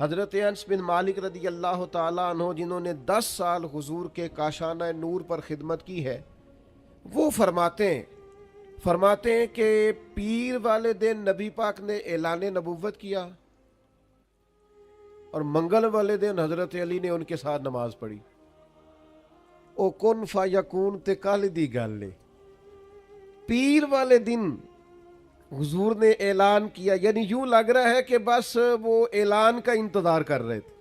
حضرت انس بن مالک رضی اللہ تعالیٰ عنہ جنہوں نے 10 سال حضور کے کاشانہ نور پر خدمت کی ہے، وہ فرماتے ہیں کہ پیر والے دن نبی پاک نے اعلان نبوت کیا اور منگل والے دن حضرت علی نے ان کے ساتھ نماز پڑھی۔ او کن فیکون تے کل دی گل ہے، پیر والے دن حضور نے اعلان کیا، یعنی یوں لگ رہا ہے کہ بس وہ اعلان کا انتظار کر رہے تھے،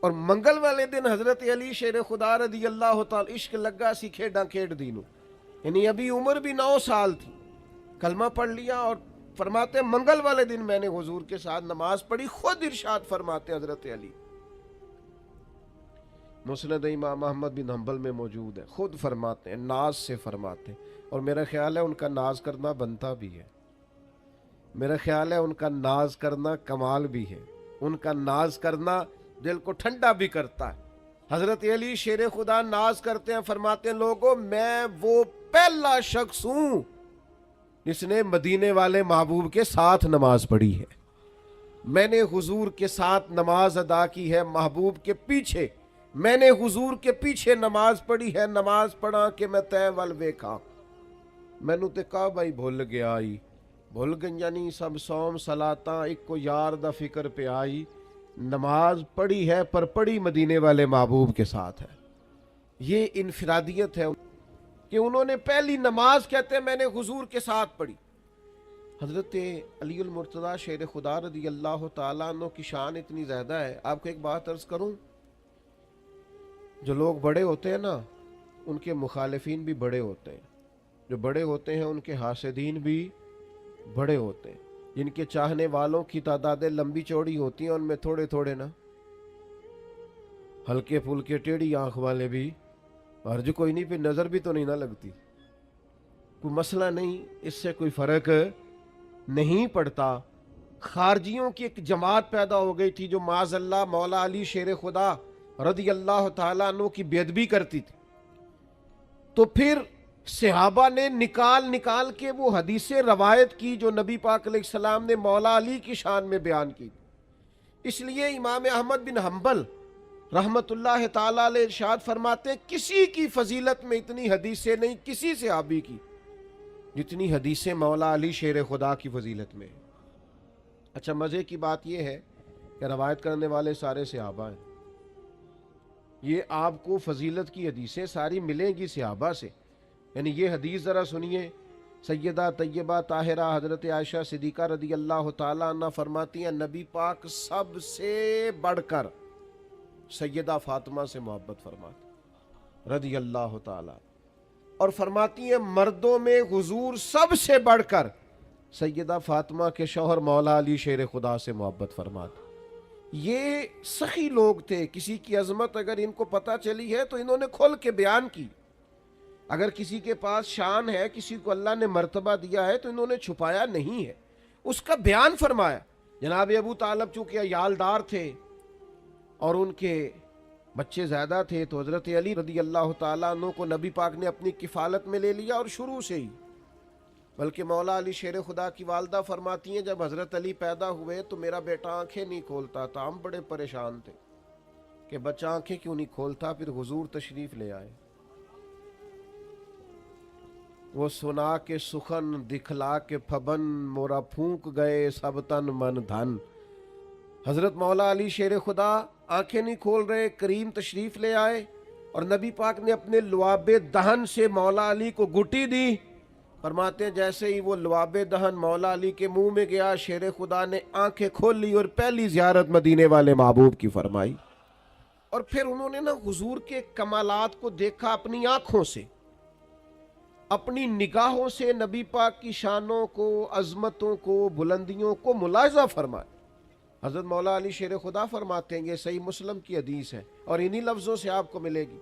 اور منگل والے دن حضرت علی شیر خدا رضی اللہ تعالی عشق لگا سی کھیڈاں کھیڈ دینوں، یعنی ابھی عمر بھی 9 سال تھی، کلمہ پڑھ لیا، اور فرماتے ہیں منگل والے دن میں نے حضور کے ساتھ نماز پڑھی۔ خود ارشاد فرماتے حضرت علی، مسند امام احمد بن حنبل میں موجود ہے، خود فرماتے ہیں، ناز سے فرماتے ہیں، اور میرا خیال ہے ان کا ناز کرنا بنتا بھی ہے، میرا خیال ہے ان کا ناز کرنا کمال بھی ہے، ان کا ناز کرنا دل کو ٹھنڈا بھی کرتا ہے۔ حضرت علی شیر خدا ناز کرتے ہیں، فرماتے ہیں لوگوں میں وہ پہلا شخص ہوں جس نے مدینے والے محبوب کے ساتھ نماز پڑھی ہے، میں نے حضور کے ساتھ نماز ادا کی ہے، محبوب کے پیچھے میں نے حضور کے پیچھے نماز پڑھی ہے، نماز پڑھا کہ میں تے ول ویکھا، مینوں تے کعبہ ہی بھول گیا آئی، بھول گئیاں نہیں سب سوم صلاتاں، ایک کو یار دا فکر پہ آئی، نماز پڑھی ہے پر پڑھی مدینے والے محبوب کے ساتھ ہے۔ یہ انفرادیت ہے کہ انہوں نے پہلی نماز کہتے ہیں میں نے حضور کے ساتھ پڑھی۔ حضرت علی المرتضیٰ شیر خدا رضی اللہ تعالیٰ عنہ کی شان اتنی زیادہ ہے۔ آپ کو ایک بات عرض کروں، جو لوگ بڑے ہوتے ہیں نا ان کے مخالفین بھی بڑے ہوتے ہیں، جو بڑے ہوتے ہیں ان کے حاسدین بھی بڑے ہوتے ہیں، جن کے چاہنے والوں کی تعدادیں لمبی چوڑی ہوتی ہیں ان میں تھوڑے تھوڑے نا ہلکے پھلکے ٹیڑھی آنکھ والے بھی، حرج کوئی نہیں، پھر نظر بھی تو نہیں نہ لگتی، کوئی مسئلہ نہیں، اس سے کوئی فرق نہیں پڑتا۔ خارجیوں کی ایک جماعت پیدا ہو گئی تھی جو معاذ اللہ مولا علی شیر خدا رضی اللہ تعالیٰ عنہ کی بے ادبی کرتی تھی، تو پھر صحابہ نے نکال کے وہ حدیثیں روایت کی جو نبی پاک علیہ السلام نے مولا علی کی شان میں بیان کی۔ اس لیے امام احمد بن حنبل رحمت اللہ تعالیٰ علیہ ارشاد فرماتے ہیں کسی کی فضیلت میں اتنی حدیثیں نہیں کسی صحابی کی جتنی حدیثیں مولا علی شیر خدا کی فضیلت میں۔ اچھا مزے کی بات یہ ہے کہ روایت کرنے والے سارے صحابہ ہیں، یہ آپ کو فضیلت کی حدیثیں ساری ملیں گی صحابہ سے، یعنی یہ حدیث ذرا سنیے، سیدہ طیبہ طاہرہ حضرت عائشہ صدیقہ رضی اللہ تعالیٰ عنہ فرماتی ہیں نبی پاک سب سے بڑھ کر سیدہ فاطمہ سے محبت فرماتے رضی اللہ تعالیٰ، اور فرماتی ہیں مردوں میں حضور سب سے بڑھ کر سیدہ فاطمہ کے شوہر مولا علی شیر خدا سے محبت فرماتے۔ یہ سخی لوگ تھے، کسی کی عظمت اگر ان کو پتہ چلی ہے تو انہوں نے کھل کے بیان کی، اگر کسی کے پاس شان ہے، کسی کو اللہ نے مرتبہ دیا ہے تو انہوں نے چھپایا نہیں ہے، اس کا بیان فرمایا۔ جناب ابو طالب چونکہ عیالدار تھے اور ان کے بچے زیادہ تھے تو حضرت علی رضی اللہ تعالیٰ عنہ کو نبی پاک نے اپنی کفالت میں لے لیا، اور شروع سے ہی، بلکہ مولا علی شیر خدا کی والدہ فرماتی ہیں جب حضرت علی پیدا ہوئے تو میرا بیٹا آنکھیں نہیں کھولتا تھا، ہم بڑے پریشان تھے کہ بچہ آنکھیں کیوں نہیں کھولتا، پھر حضور تشریف لے آئے، وہ سنا کے سخن دکھلا کے پھبن مورا پھونک گئے سب تن من دھن۔ حضرت مولا علی شیر خدا آنکھیں نہیں کھول رہے، کریم تشریف لے آئے، اور نبی پاک نے اپنے لعاب دہن سے مولا علی کو گھٹی دی، فرماتے ہیں جیسے ہی وہ لعاب دہن مولا علی کے منہ میں گیا شیر خدا نے آنکھیں کھول لی اور پہلی زیارت مدینے والے محبوب کی فرمائی، اور پھر انہوں نے نا حضور کے کمالات کو دیکھا اپنی آنکھوں سے، اپنی نگاہوں سے نبی پاک کی شانوں کو، عظمتوں کو، بلندیوں کو ملاحظہ فرمایا۔ حضرت مولا علی شیر خدا فرماتے ہیں، یہ صحیح مسلم کی حدیث ہے اور انہی لفظوں سے آپ کو ملے گی،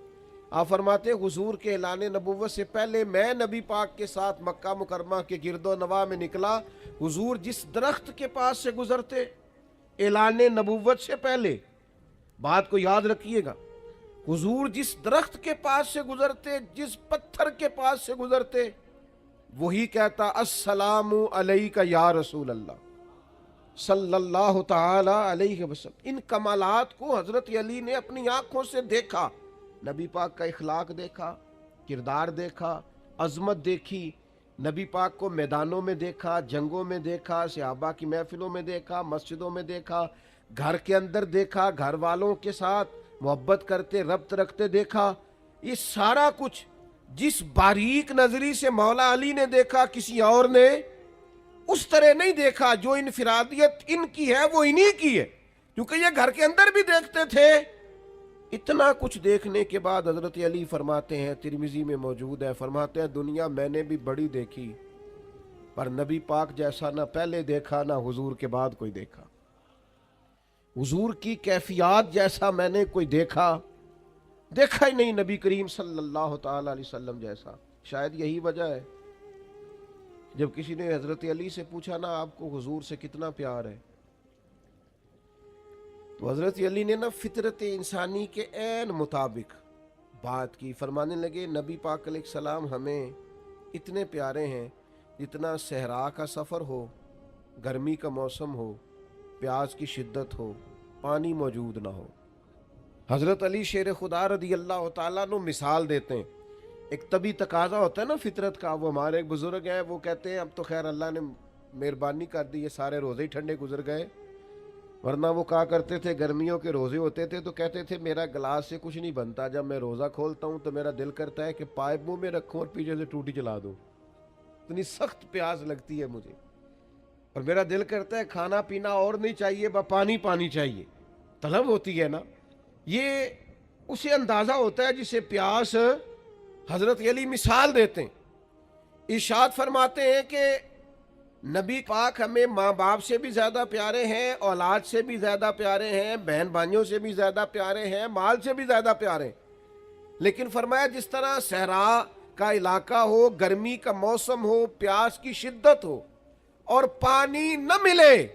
آپ فرماتے ہیں حضور کے اعلان نبوت سے پہلے میں نبی پاک کے ساتھ مکہ مکرمہ کے گرد و نواح میں نکلا، حضور جس درخت کے پاس سے گزرتے اعلان نبوت سے پہلے، بات کو یاد رکھیے گا، حضور جس درخت کے پاس سے گزرتے، جس پتھر کے پاس سے گزرتے، وہی کہتا السلام علیکہ یا رسول اللہ صلی اللہ تعالی علیہ وسلم۔ ان کمالات کو حضرت علی نے اپنی آنکھوں سے دیکھا، نبی پاک کا اخلاق دیکھا، کردار دیکھا، عظمت دیکھی، نبی پاک کو میدانوں میں دیکھا، جنگوں میں دیکھا، صحابہ کی محفلوں میں دیکھا، مسجدوں میں دیکھا، گھر کے اندر دیکھا، گھر والوں کے ساتھ محبت کرتے ربط رکھتے دیکھا۔ یہ سارا کچھ جس باریک نظری سے مولا علی نے دیکھا، کسی اور نے اس طرح نہیں دیکھا۔ جو انفرادیت ان کی ہے وہ انہی کی ہے، کیونکہ یہ گھر کے اندر بھی دیکھتے تھے۔ اتنا کچھ دیکھنے کے بعد حضرت علی فرماتے ہیں، ترمذی میں موجود ہے، فرماتے ہیں دنیا میں نے بھی بڑی دیکھی، پر نبی پاک جیسا نہ پہلے دیکھا نہ حضور کے بعد کوئی دیکھا۔ حضور کی کیفیات جیسا میں نے کوئی دیکھا ہی نہیں، نبی کریم صلی اللہ تعالی علیہ وسلم جیسا۔ شاید یہی وجہ ہے جب کسی نے حضرت علی سے پوچھا نا آپ کو حضور سے کتنا پیار ہے، تو حضرت علی نے نا فطرت انسانی کے عین مطابق بات کی، فرمانے لگے نبی پاک علیہ السلام ہمیں اتنے پیارے ہیں جتنا صحرا کا سفر ہو، گرمی کا موسم ہو، پیاس کی شدت ہو، پانی موجود نہ ہو۔ حضرت علی شیر خدا رضی اللہ تعالیٰ عنہ مثال دیتے ہیں۔ ایک طبی تقاضا ہوتا ہے نا فطرت کا، وہ ہمارے ایک بزرگ ہیں، وہ کہتے ہیں اب تو خیر اللہ نے مہربانی کر دی، یہ سارے روزے ہی ٹھنڈے گزر گئے، ورنہ وہ کہا کرتے تھے گرمیوں کے روزے ہوتے تھے تو کہتے تھے میرا گلاس سے کچھ نہیں بنتا، جب میں روزہ کھولتا ہوں تو میرا دل کرتا ہے کہ پائپ منہ میں رکھوں اور پیچھے سے ٹوٹی چلا دوں، اتنی سخت پیاس لگتی ہے مجھے، اور میرا دل کرتا ہے کھانا پینا اور نہیں چاہیے، بس پانی چاہیے، طلب ہوتی ہے نا۔ یہ اسے اندازہ ہوتا ہے جسے پیاس حضرت علی مثال دیتے ہیں، ارشاد فرماتے ہیں کہ نبی پاک ہمیں ماں باپ سے بھی زیادہ پیارے ہیں، اولاد سے بھی زیادہ پیارے ہیں، بہن بھائیوں سے بھی زیادہ پیارے ہیں، مال سے بھی زیادہ پیارے ہیں، لیکن فرمایا جس طرح صحرا کا علاقہ ہو، گرمی کا موسم ہو، پیاس کی شدت ہو اور پانی نہ ملے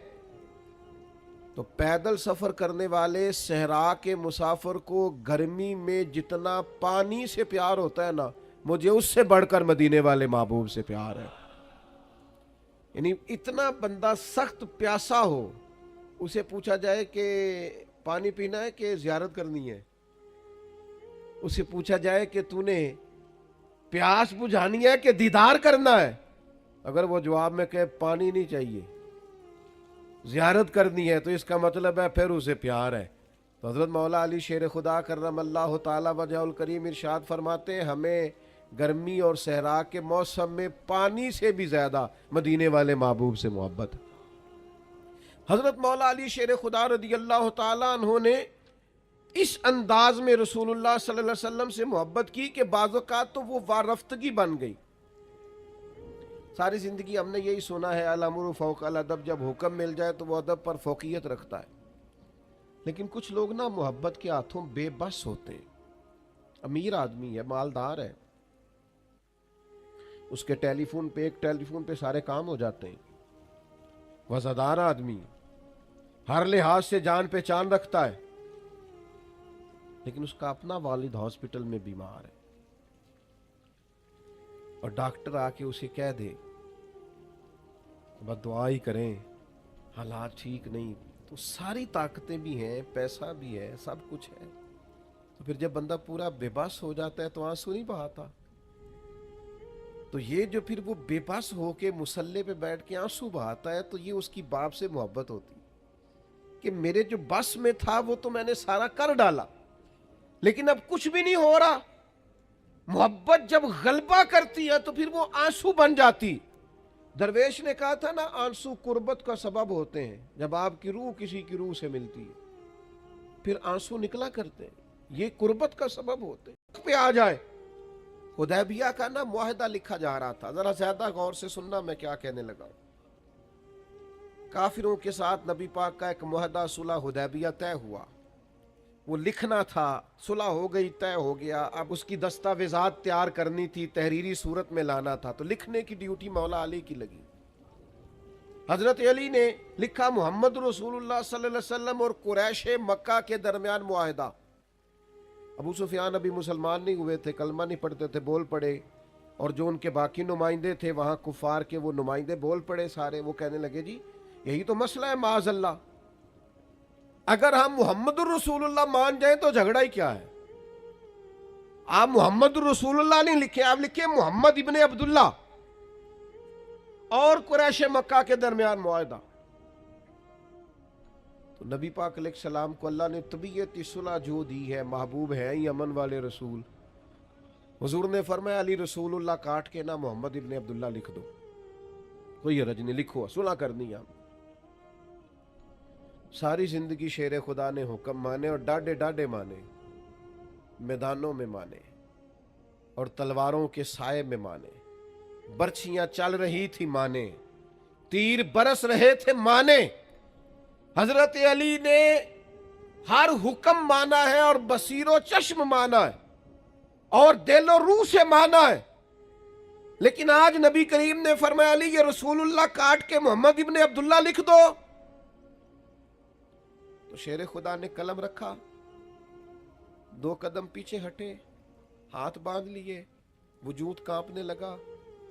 تو پیدل سفر کرنے والے صحرا کے مسافر کو گرمی میں جتنا پانی سے پیار ہوتا ہے نا، مجھے اس سے بڑھ کر مدینے والے محبوب سے پیار ہے۔ یعنی اتنا بندہ سخت پیاسا ہو، اسے پوچھا جائے کہ پانی پینا ہے کہ زیارت کرنی ہے، اسے پوچھا جائے کہ تو نے پیاس بجھانی ہے کہ دیدار کرنا ہے، اگر وہ جواب میں کہے پانی نہیں چاہیے زیارت کرنی ہے، تو اس کا مطلب ہے پھر اسے پیار ہے۔ تو حضرت مولا علی شیر خدا کرم اللہ تعالی وجہ الکریم ارشاد فرماتے ہیں ہمیں گرمی اور صحرا کے موسم میں پانی سے بھی زیادہ مدینے والے محبوب سے محبت۔ حضرت مولا علی شیر خدا رضی اللہ تعالیٰ عنہ نے اس انداز میں رسول اللہ صلی اللہ علیہ وسلم سے محبت کی کہ بعض اوقات تو وہ وارفتگی بن گئی۔ ساری زندگی ہم نے یہی سنا ہے الامر فوق الادب، جب حکم مل جائے تو وہ ادب پر فوقیت رکھتا ہے، لیکن کچھ لوگ نا محبت کے ہاتھوں بے بس ہوتے ہیں۔ امیر آدمی ہے، مالدار ہے، اس کے ٹیلی فون پہ ایک ٹیلی فون پہ سارے کام ہو جاتے ہیں، وزادار آدمی، ہر لحاظ سے جان پہچان رکھتا ہے، لیکن اس کا اپنا والد ہاسپٹل میں بیمار ہے اور ڈاکٹر آ کے اسے کہہ دے بس دعا ہی کریں حالات ٹھیک نہیں، تو ساری طاقتیں بھی ہیں، پیسہ بھی ہے، سب کچھ ہے، تو پھر جب بندہ پورا بے بس ہو جاتا ہے تو آنسو نہیں بہاتا۔ تو یہ جو پھر وہ بے بس ہو کے مصلے پہ بیٹھ کے آنسو بہاتا ہے، تو یہ اس کی باپ سے محبت ہوتی کہ میرے جو بس میں تھا وہ تو میں نے سارا کر ڈالا، لیکن اب کچھ بھی نہیں ہو رہا۔ محبت جب غلبہ کرتی ہے تو پھر وہ آنسو بن جاتی۔ درویش نے کہا تھا نا آنسو قربت کا سبب ہوتے ہیں، جب آپ کی روح کسی کی روح سے ملتی ہے پھر آنسو نکلا کرتے ہیں، یہ قربت کا سبب ہوتے ہیں۔ پہ آ جائے، حدیبیہ کا نا معاہدہ لکھا جا رہا تھا، ذرا زیادہ غور سے سننا میں کیا کہنے لگا۔ کافروں کے ساتھ نبی پاک کا ایک معاہدہ صلح حدیبیہ طے ہوا، وہ لکھنا تھا، صلح ہو گئی، طے ہو گیا، اب اس کی دستاویزات تیار کرنی تھی، تحریری صورت میں لانا تھا، تو لکھنے کی ڈیوٹی مولا علی کی لگی۔ حضرت علی نے لکھا محمد رسول اللہ صلی اللہ علیہ وسلم اور قریش مکہ کے درمیان معاہدہ۔ ابو سفیان ابھی مسلمان نہیں ہوئے تھے، کلمہ نہیں پڑھتے تھے، بول پڑے اور جو ان کے باقی نمائندے تھے وہاں کفار کے وہ نمائندے بول پڑے سارے، وہ کہنے لگے جی یہی تو مسئلہ ہے معاذ اللہ، اگر ہم محمد الرسول اللہ مان جائیں تو جھگڑا ہی کیا ہے؟ آپ محمد الرسول اللہ نہیں لکھے، آپ لکھے محمد ابن عبداللہ اور قریش مکہ کے درمیان معاہدہ۔ تو نبی پاک علیہ السلام کو اللہ نے طبیعت صلح جو دی ہے، محبوب ہے ہی امن والے رسول، حضور نے فرمایا علی رسول اللہ کاٹ کے نہ محمد ابن عبداللہ لکھ دو، کوئی حرج نہیں، لکھو، صلح کرنی ہے۔ ساری زندگی شیر خدا نے حکم مانے اور ڈاڈے ڈاڈے مانے، میدانوں میں مانے اور تلواروں کے سائے میں مانے، برچھیاں چل رہی تھی مانے، تیر برس رہے تھے مانے۔ حضرت علی نے ہر حکم مانا ہے اور بصیر و چشم مانا ہے اور دل و روح سے مانا ہے، لیکن آج نبی کریم نے فرمایا علی یہ رسول اللہ کاٹ کے محمد ابن عبداللہ لکھ دو، تو شیر خدا نے قلم رکھا، 2 قدم پیچھے ہٹے، ہاتھ باندھ لیے، وجود کانپنے لگا،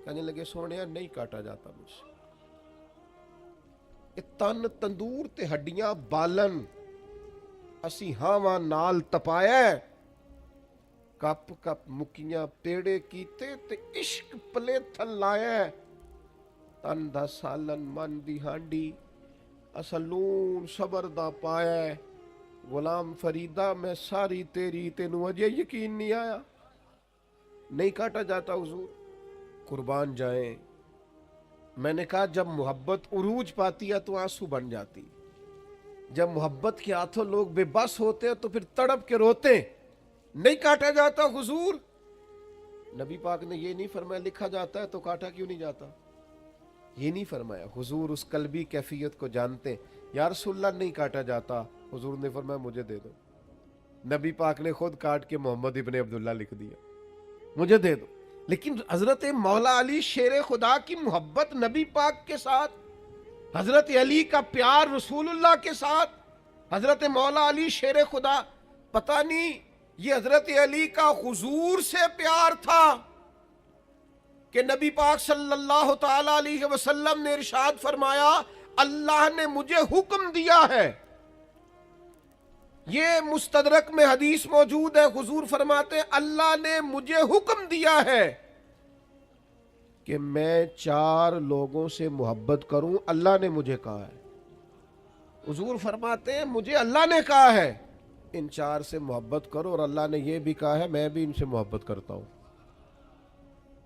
کہنے لگے سونیا نہیں کاٹا جاتا مجھ سے، تن تندور تے ہڈیاں بالن، اسی ہاواں نال تپایا، کپ کپ مکیاں پیڑے کیتے تے عشق پلے تھل لایا، تن دا سالن من دی ہانڈی، اسلون صبر دا پایا، غلام فریدہ میں ساری تیری، تینوں اجے یقین نہیں آیا، نہیں کاٹا جاتا حضور، قربان جائیں۔ میں نے کہا جب محبت عروج پاتی ہے تو آنسو بن جاتی، جب محبت کے ہاتھوں لوگ بے بس ہوتے ہیں تو پھر تڑپ کے روتے، نہیں کاٹا جاتا حضور۔ نبی پاک نے یہ نہیں فرمایا لکھا جاتا ہے تو کاٹا کیوں نہیں جاتا، یہ نہیں فرمایا، حضور اس قلبی کیفیت کو جانتے، یا رسول اللہ نہیں کاٹا جاتا، حضور نے فرمایا مجھے دے دو، نبی پاک نے خود کاٹ کے محمد ابن عبداللہ لکھ دیا، مجھے دے دو۔ لیکن حضرت مولا علی شیر خدا کی محبت نبی پاک کے ساتھ، حضرت علی کا پیار رسول اللہ کے ساتھ، حضرت مولا علی شیر خدا، پتہ نہیں یہ حضرت علی کا حضور سے پیار تھا کہ نبی پاک صلی اللہ تعالی علیہ وسلم نے ارشاد فرمایا اللہ نے مجھے حکم دیا ہے، یہ مستدرک میں حدیث موجود ہے، حضور فرماتے ہیں اللہ نے مجھے حکم دیا ہے کہ میں 4 لوگوں سے محبت کروں، اللہ نے مجھے کہا ہے، حضور فرماتے ہیں مجھے اللہ نے کہا ہے ان 4 سے محبت کرو، اور اللہ نے یہ بھی کہا ہے میں بھی ان سے محبت کرتا ہوں،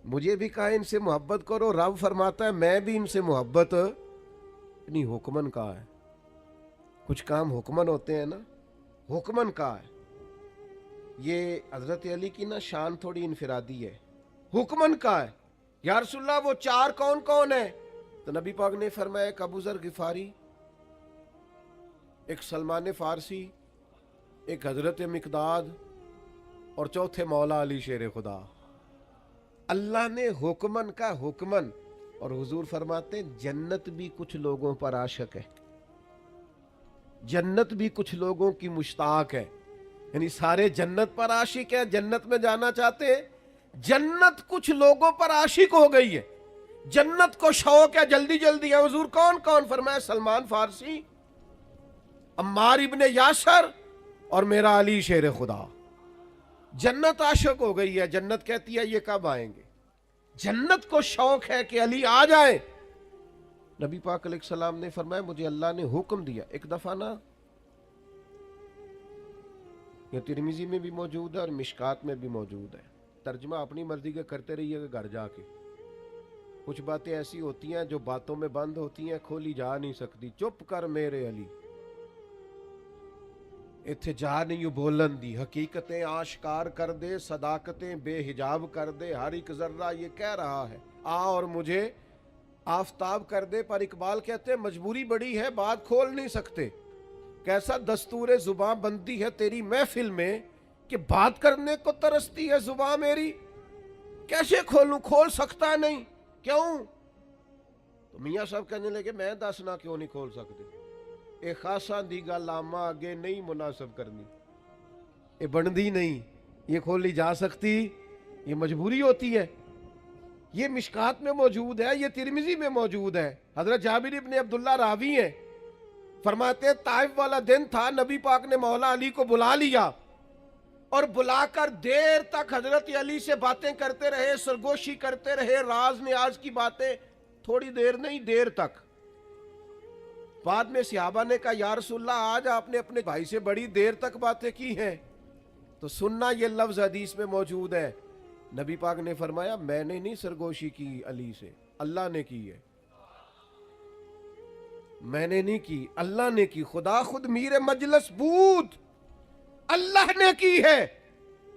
مجھے بھی کہا ہے ان سے محبت کرو، رب فرماتا ہے میں بھی ان سے محبت نہیں، حکمن کہا ہے، کچھ کام حکمن ہوتے ہیں نا، حکمن کہا ہے، یہ حضرت علی کی نا شان تھوڑی انفرادی ہے، حکمن کہا ہے، یا رسول اللہ وہ 4 کون کون ہیں؟ تو نبی پاک نے فرمایا ایک ابو ذر غفاری، ایک سلمان فارسی، ایک حضرت مقداد، اور چوتھے مولا علی شیر خدا۔ اللہ نے حکمن کا حکمن، اور حضور فرماتے ہیں جنت بھی کچھ لوگوں پر عاشق ہے، جنت بھی کچھ لوگوں کی مشتاق ہے، یعنی سارے جنت پر عاشق ہیں، جنت میں جانا چاہتے ہیں، جنت کچھ لوگوں پر عاشق ہو گئی ہے، جنت کو شوق ہے جلدی جلدی ہے۔ حضور کون کون؟ فرمایا سلمان فارسی، عمار ابن یاسر اور میرا علی شیر خدا، جنت عاشق ہو گئی ہے، جنت کہتی ہے یہ کب آئیں گے، جنت کو شوق ہے کہ علی آ جائیں۔ نبی پاک علیہ السلام نے فرمایا مجھے اللہ نے حکم دیا، ایک دفعہ نا یہ ترمذی میں بھی موجود ہے اور مشکات میں بھی موجود ہے، ترجمہ اپنی مرضی کا کرتے رہیے گا گھر جا کے، کچھ باتیں ایسی ہوتی ہیں جو باتوں میں بند ہوتی ہیں، کھولی جا نہیں سکتی، چپ کر میرے علی، اتھے جا نہیں بولن دی، حقیقتیں آشکار کر دے، صداقتیں بے حجاب کر دے، ہر ایک ذرہ یہ کہہ رہا ہے آ اور مجھے آفتاب کر دے، پر اقبال کہتے ہیں مجبوری بڑی ہے بات کھول نہیں سکتے، کیسا دستور زباں بندی ہے تیری محفل میں کہ بات کرنے کو ترستی ہے زباں میری، کیسے کھولوں، کھول سکتا نہیں، کیوں؟ تو میاں صاحب کہنے لگے میں دسنا کیوں نہیں کھول سکتے، اے خاصا دی گل آما آگے نہیں مناسب کرنی، اے بندی نہیں، یہ کھولی جا سکتی، یہ مجبوری ہوتی ہے، یہ مشکات میں موجود ہے، یہ ترمذی میں موجود ہے. حضرت جابر ابن عبداللہ راوی ہیں، فرماتے ہیں طائف والا دن تھا، نبی پاک نے مولا علی کو بلا لیا اور بلا کر دیر تک حضرت علی سے باتیں کرتے رہے، سرگوشی کرتے رہے، راز نیاز کی باتیں. تھوڑی دیر نہیں، دیر تک. بعد میں صحابہ نے کہا یا رسول اللہ آج آپ نے اپنے بھائی سے بڑی دیر تک باتیں کی ہیں. تو سننا یہ لفظ حدیث میں موجود ہے. نبی پاک نے فرمایا میں نے نہیں سرگوشی کی علی سے، اللہ نے کی ہے. میں نے نہیں کی، اللہ نے کی. خدا خود میر مجلس بود، اللہ نے کی ہے.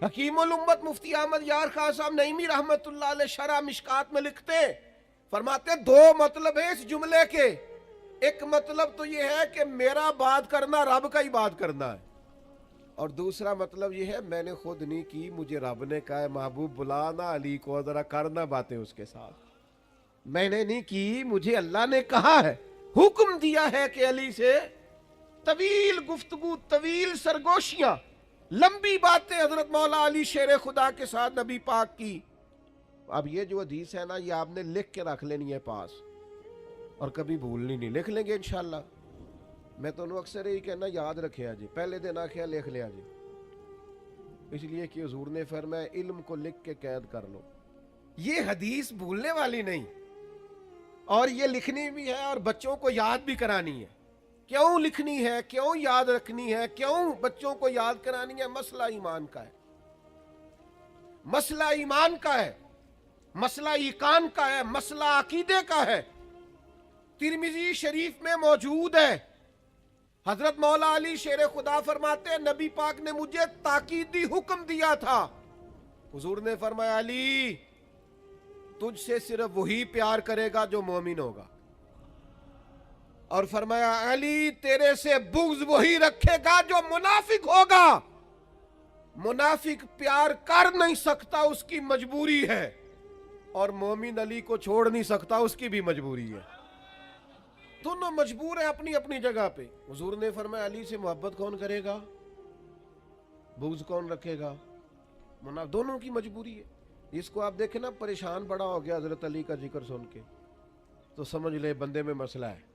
حکیم الامت مفتی احمد یار خان صاحب نعیمی رحمت اللہ علیہ شرح مشکات میں لکھتے، فرماتے دو مطلب ہے اس جملے کے. ایک مطلب تو یہ ہے کہ میرا بات کرنا رب کا ہی بات کرنا ہے، اور دوسرا مطلب یہ ہے میں نے خود نہیں کی، مجھے رب نے کہا ہے محبوب بلانا علی کو، ذرا کرنا باتیں اس کے ساتھ. میں نے نہیں کی، مجھے اللہ نے کہا ہے، حکم دیا ہے کہ علی سے طویل گفتگو، طویل سرگوشیاں، لمبی باتیں حضرت مولا علی شیر خدا کے ساتھ نبی پاک کی. اب یہ جو حدیث ہے نا، یہ آپ نے لکھ کے رکھ لینی ہے پاس، اور کبھی بھولنی نہیں. لکھ لیں گے انشاءاللہ. میں تو اکثر یہی کہنا یاد رکھے آجی، پہلے دن آخیا لکھ لیا جی، اس لیے کہ حضور نے فرمایا علم کو لکھ کے قید کر لو. یہ حدیث بھولنے والی نہیں، اور یہ لکھنی بھی ہے اور بچوں کو یاد بھی کرانی ہے. کیوں لکھنی ہے، کیوں یاد رکھنی ہے، کیوں بچوں کو یاد کرانی ہے؟ مسئلہ ایمان کا ہے، مسئلہ ایمان کا ہے، مسئلہ ایقان کا ہے، مسئلہ عقیدے کا ہے. ترمذی شریف میں موجود ہے، حضرت مولا علی شیر خدا فرماتے ہیں نبی پاک نے مجھے تاکیدی حکم دیا تھا. حضور نے فرمایا علی تجھ سے صرف وہی پیار کرے گا جو مومن ہوگا، اور فرمایا علی تیرے سے بغض وہی رکھے گا جو منافق ہوگا. منافق پیار کر نہیں سکتا، اس کی مجبوری ہے، اور مومن علی کو چھوڑ نہیں سکتا، اس کی بھی مجبوری ہے. دونوں مجبور ہیں اپنی اپنی جگہ پہ. حضور نے فرمایا علی سے محبت کون کرے گا، بغض کون رکھے گا؟ دونوں کی مجبوری ہے. اس کو آپ دیکھیں نا پریشان بڑا ہو گیا حضرت علی کا ذکر سن کے، تو سمجھ لے بندے میں مسئلہ ہے.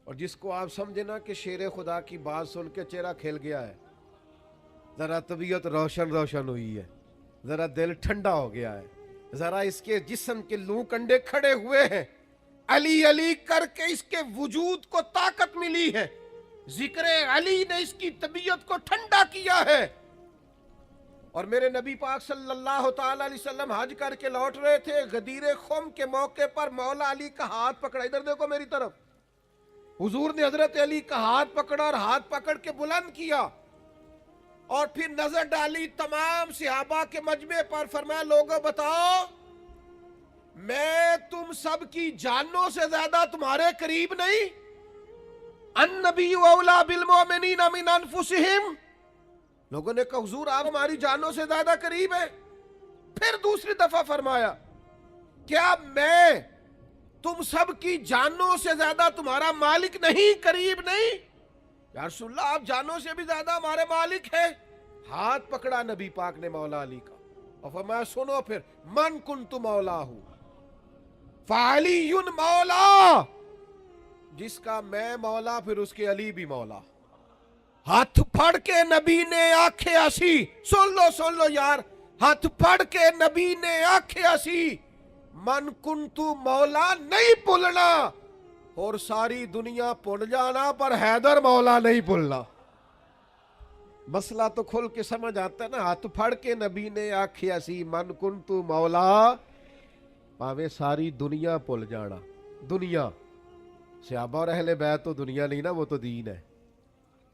اور جس کو آپ سمجھے نا کہ شیر خدا کی بات سن کے چہرہ کھل گیا ہے، ذرا طبیعت روشن روشن ہوئی ہے، ذرا دل ٹھنڈا ہو گیا ہے، ذرا اس کے جسم کے لوں کنڈے کھڑے ہوئے ہیں، علی علی کر کے اس کے وجود کو طاقت ملی ہے، ذکر علی نے اس کی طبیعت کو ٹھنڈا کیا ہے. اور میرے نبی پاک صلی اللہ تعالی علیہ وسلم حج کر کے لوٹ رہے تھے، غدیر خم کے موقع پر مولا علی کا ہاتھ پکڑا. ادھر دیکھو میری طرف. حضور نے حضرت علی کا ہاتھ پکڑا اور ہاتھ پکڑ کے بلند کیا، اور پھر نظر ڈالی تمام صحابہ کے مجمع پر. فرمایا لوگوں بتاؤ میں تم سب کی جانوں سے زیادہ تمہارے قریب نہیں؟ النبی اولیٰ بالمؤمنین من انفسہم. لوگوں نے کہا حضور آپ ہماری جانوں سے زیادہ قریب ہیں. پھر دوسری دفعہ فرمایا کیا میں تم سب کی جانوں سے زیادہ تمہارا مالک نہیں، قریب نہیں؟ یا رسول اللہ آپ جانوں سے بھی زیادہ ہمارے مالک ہیں. ہاتھ پکڑا نبی پاک نے مولا علی کا اور فرمایا سنو پھر، من کنت مولا ہوں فعلی مولا، جس کا میں مولا پھر اس کے علی بھی مولا. ہاتھ پھڑ کے نبی نے آنکھیں ہنسی. سن لو یار، ہاتھ پھڑ کے نبی نے آنکھیں ہنسی. من کنتو مولا نہیں بھولنا، اور ساری دنیا بھول جانا، پر حیدر مولا نہیں بھولنا. مسئلہ تو کھل کے سمجھ آتا ہے نا. ہاتھ پھڑ کے نبی نے آنکھیں ہنسی، من کنتو مولا، پاوے ساری دنیا بھول جانا. دنیا صحابہ اور اہل بیت تو دنیا نہیں نا، وہ تو دین ہے.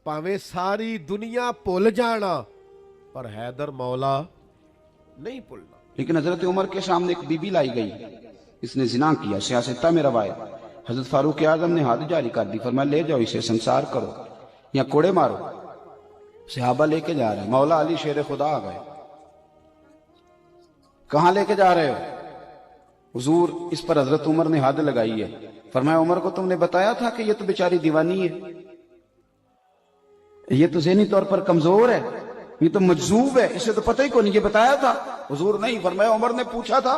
پاوے ساری دنیا بھول جانا، پر حیدر مولا نہیں بھولنا. لیکن حضرت عمر کے سامنے ایک بی بی لائی گئی، اس نے زنا کیا، سیاستہ میں روایت. حضرت فاروق اعظم نے حد جاری کر دی، فرمایا لے جاؤ اسے، سنسار کرو یا کوڑے مارو. صحابہ لے کے جا رہے ہیں، مولا علی شیر خدا آ گئے. کہاں لے کے جا رہے ہو؟ حضور اس پر حضرت عمر نے حد لگائی ہے. فرمایا عمر کو تم نے بتایا تھا کہ یہ تو بیچاری دیوانی ہے، یہ تو ذہنی طور پر کمزور ہے، یہ تو مجذوب ہے، اسے تو پتہ ہی کو نہیں، یہ بتایا تھا؟ حضور نہیں. فرمایا عمر نے پوچھا تھا.